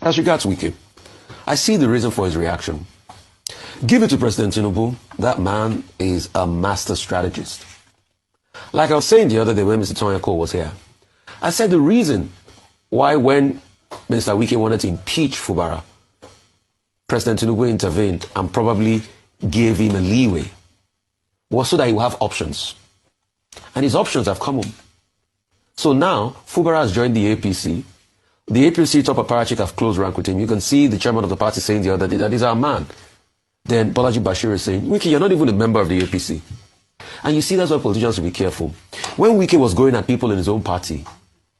As regards Wike, I see the reason for his reaction. Give it to President Tinubu. That man is a master strategist. Like I was saying the other day when Mr. Tonyako was here, I said the reason why when Mr. Wike wanted to impeach Fubara, President Tinubu intervened and probably gave him a leeway was so that he will have options. And his options have come home. So now, Fubara has joined the APC. The APC top apparatchik have closed rank with him. You can see the chairman of the party saying the other day that he's our man. Then Bolaji Bashir is saying, Wike, you're not even a member of the APC. And you see, that's why politicians should be careful. When Wike was going at people in his own party,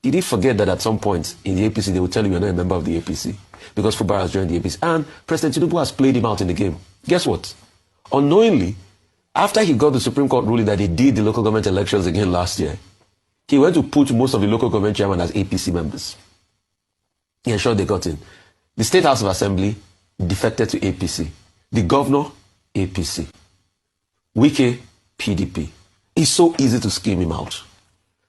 did he forget that at some point in the APC, they will tell him you're not a member of the APC? Because Fubara has joined the APC. And President Tinubu has played him out in the game. Guess what? Unknowingly, after he got the Supreme Court ruling that he did the local government elections again last year, he went to put most of the local government chairmen as APC members. He ensured they got in. The State House of Assembly defected to APC. The governor, APC. Wike, PDP. It's so easy to scheme him out.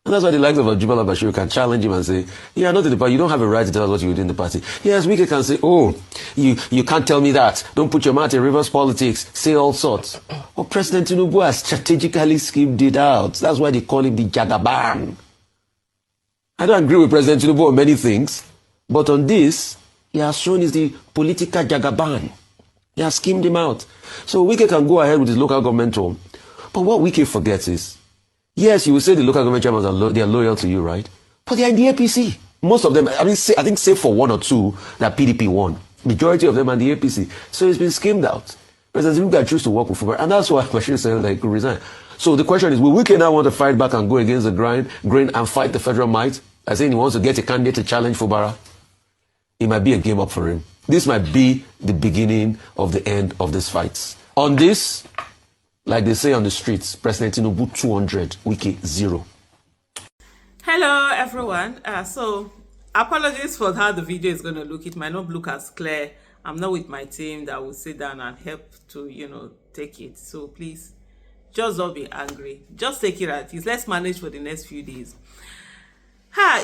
And that's why the likes of Ajubala Bashir can challenge him and say, yeah, not in the party. You don't have a right to tell us what you do in the party. Yes, Wike can say, oh, you can't tell me that. Don't put your mouth in reverse politics. Say all sorts. But President Tinubu has strategically schemed it out. That's why they call him the Jagaban. I don't agree with President Tinubu on many things, but on this, he has shown he's the political Jagaban. He has schemed him out. So Wike can go ahead with his local government tour. But what Wike forgets is, yes, you will say the local government chairmen they are loyal to you, right? But they are in the APC. Most of them, I think save for one or two that PDP won. Majority of them are in the APC. So it's been schemed out. President Tinubu choose to work with Fubara. And that's why Bashir said that he could resign. So the question is, will Wike now want to fight back and go against the grain and fight the federal might? I think he wants to get a candidate to challenge Fubara. It might be a game up for him. This might be the beginning of the end of these fights. On this, like they say on the streets, President Tinubu 200, Wike 0. Hello everyone. So apologies for how the video is going to look. It might not look as clear. I'm not with my team that will sit down and help to, take it. So please, just don't be angry. Just take it at ease. Let's manage for the next few days. I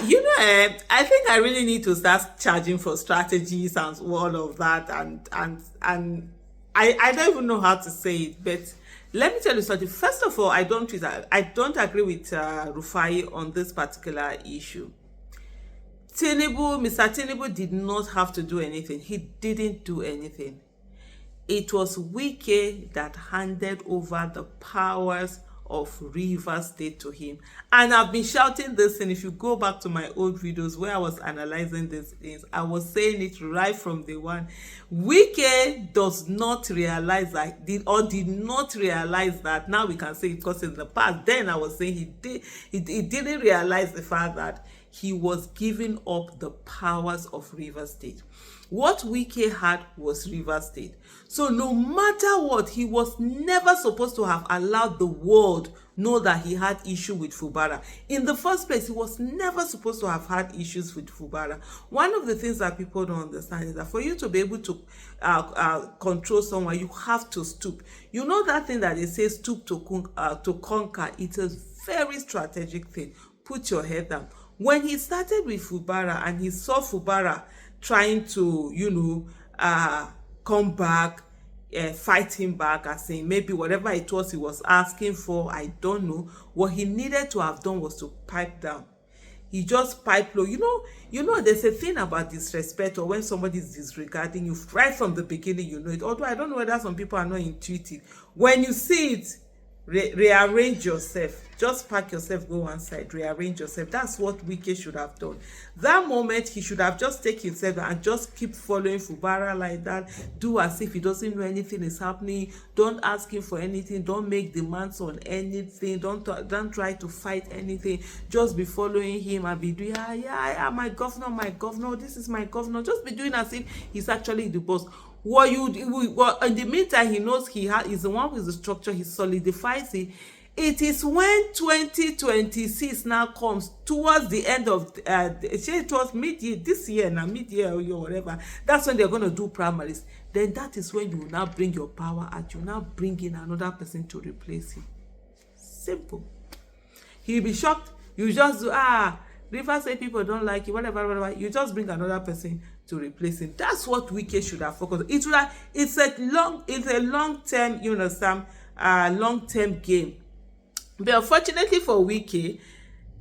think I really need to start charging for strategies and all of that. And I don't even know how to say it, but let me tell you something. First of all, I don't agree with Rufai on this particular issue. Mr. Tinubu did not have to do anything. He didn't do anything. It was Wike that handed over the powers of Rivers State to him. And I've been shouting this, and if you go back to my old videos where I was analyzing these things, I was saying it right from day one. Wike does not realize that, did not realize that. Now we can say it because in the past, then I was saying he didn't realize the fact that he was giving up the powers of Rivers State. What Wike had was Rivers State. So no matter what, he was never supposed to have allowed the world know that he had issue with Fubara. In the first place, he was never supposed to have had issues with Fubara. One of the things that people don't understand is that for you to be able to control someone, you have to stoop. You know that thing that they say stoop to conquer? It's a very strategic thing. Put your head down. When he started with Fubara and he saw Fubara trying to, come back, fight him back, and saying maybe whatever it was he was asking for, I don't know. What he needed to have done was to pipe down. He just piped low. There's a thing about disrespect, or when somebody is disregarding you right from the beginning, you know it. Although I don't know whether some people are not intuitive. When you see it, rearrange yourself. Just pack yourself, go one side, rearrange yourself. That's what Wike should have done. That moment, he should have just taken himself and just keep following Fubara like that. Do as if he doesn't know anything is happening. Don't ask him for anything. Don't make demands on anything. Don't try to fight anything. Just be following him and be doing, my governor, this is my governor. Just be doing as if he's actually the boss. In the meantime, he knows he's the one with the structure. He solidifies it. It is when 2026 now comes towards the end of it was mid-year this year, now mid-year or whatever. That's when they're going to do primaries. Then that is when you will now bring your power out. You now bring in another person to replace him. Simple. He'll be shocked. You just do Rivers say people don't like you, whatever. You just bring another person. to replace him. That's what Wike should have focused on. It's a long term, some long term game. But unfortunately for Wike,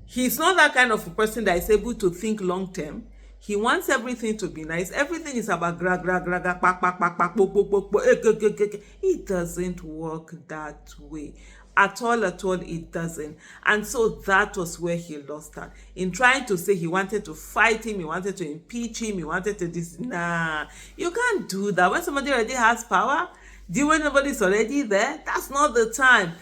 he's not that kind of a person that is able to think long term. He wants everything to be nice. Everything is about gra gra gra gra pak pak pak pak po po po po. It doesn't work that way. At all, it doesn't. And so that was where he lost that. In trying to say he wanted to fight him, he wanted to impeach him, he wanted to this. Nah, you can't do that. When somebody already has power, when nobody's already there, that's not the time.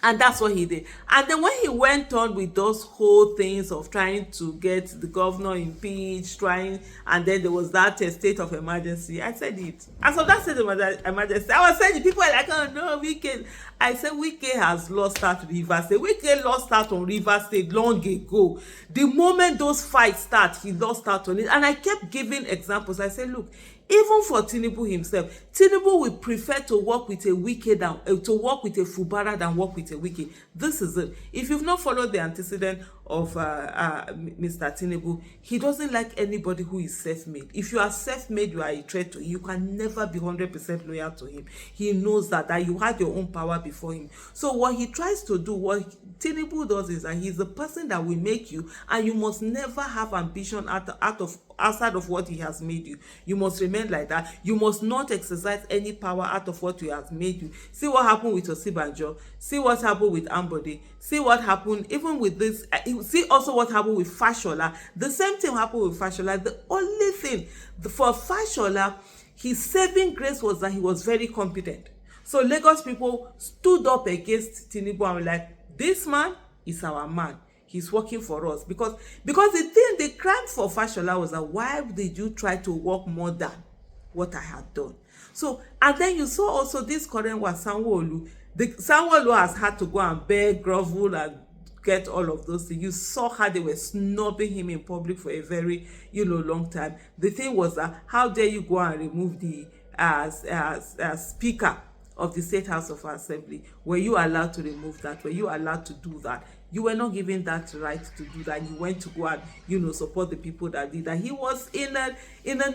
And that's what he did. And then when he went on with those whole things of trying to get the governor impeached, and then there was that state of emergency, I said it. And so that state of emergency, I was saying, people are like, oh no, Wike. I said, Wike has lost that Rivers State. Wike lost that on Rivers State long ago. The moment those fights start, he lost out on it. And I kept giving examples. I said, look, even for Tinubu himself, Tinubu will prefer to work with a Wike to work with a Fubara than work with a Wike. This is it. If you've not followed the antecedent of Mr. Tinubu, he doesn't like anybody who is self-made. If you are self-made, you are a threat to him. You can never be 100% loyal to him. He knows that you had your own power before him. So what he tries to do, what Tinubu does is that he's the person that will make you, and you must never have ambition outside of what he has made you. You must remain like that. You must not exercise any power out of what he has made you. See what happened with Osibanjo. See what happened with Ambode. See what happened even with this. See also what happened with Fashola. The same thing happened with Fashola. The only thing for Fashola, his saving grace was that he was very competent. So Lagos people stood up against Tinubu and were like, this man is our man. He's working for us. Because the crime for Fashola was that why did you try to work more than what I had done? So, and then you saw also this current one, Sanwo-Olu. Sanwo-Olu has had to go and beg, grovel, and get all of those things. You saw how they were snubbing him in public for a very, long time. The thing was that, how dare you go and remove the speaker of the State House of Assembly? Were you allowed to remove that? Were you allowed to do that? You were not given that right to do that. You went to go and, support the people that did that. He was in a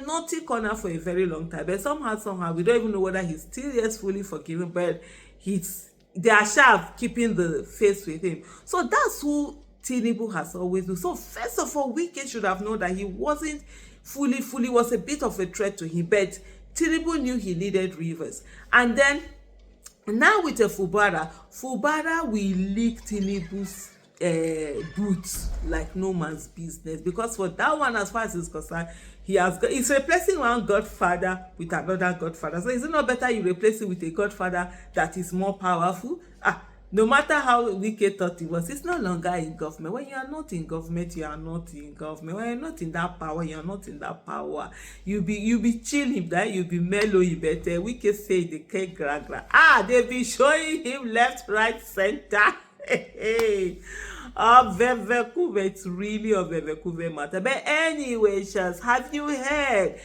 naughty corner for a very long time. But somehow, we don't even know whether he's still fully forgiven, but they are sharp keeping the faith with him. So that's who Tinubu has always been. So first of all, Wike should have known that he wasn't fully was a bit of a threat to him. But Tinubu knew he needed Rivers. And then now with a Fubara will lick Tinubu's boots like no man's business, because for that one, as far as he's concerned, he's replacing one godfather with another godfather. So is it not better you replace it with a godfather that is more powerful? No matter how Wike thought it was, it's no longer in government. When you are not in government, you are not in government. When you're not in that power, you are not in that power. You be chilling, that you be mellow, you better. Wike say the cake gra. They be showing him left, right, center. It's really a Vevekuve matter. But anyway, have you heard?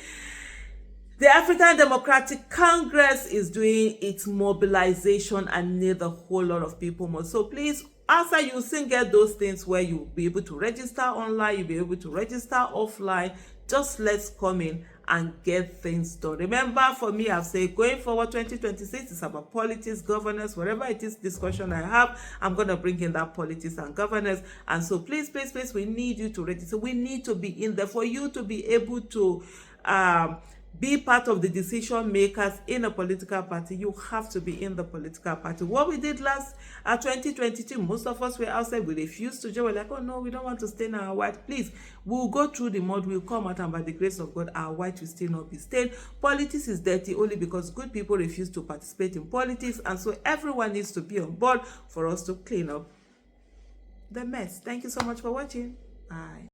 The African Democratic Congress is doing its mobilization and need a whole lot of people more. So please, after you get those things where you'll be able to register online, you'll be able to register offline, just let's come in and get things done. Remember, for me, I've said going forward 2026 is about politics, governance, whatever it is discussion I have, I'm going to bring in that politics and governance. And so please, we need you to register. We need to be in there for you to be able to be part of the decision makers in a political party. You have to be in the political party. What we did last 2022, most of us were outside. We refused to join. We're like, oh no, we don't want to stain our white. Please, we'll go through the mud. We'll come out, and by the grace of God, our white will still not be stained. Politics is dirty only because good people refuse to participate in politics, and so everyone needs to be on board for us to clean up the mess. Thank you so much for watching. Bye.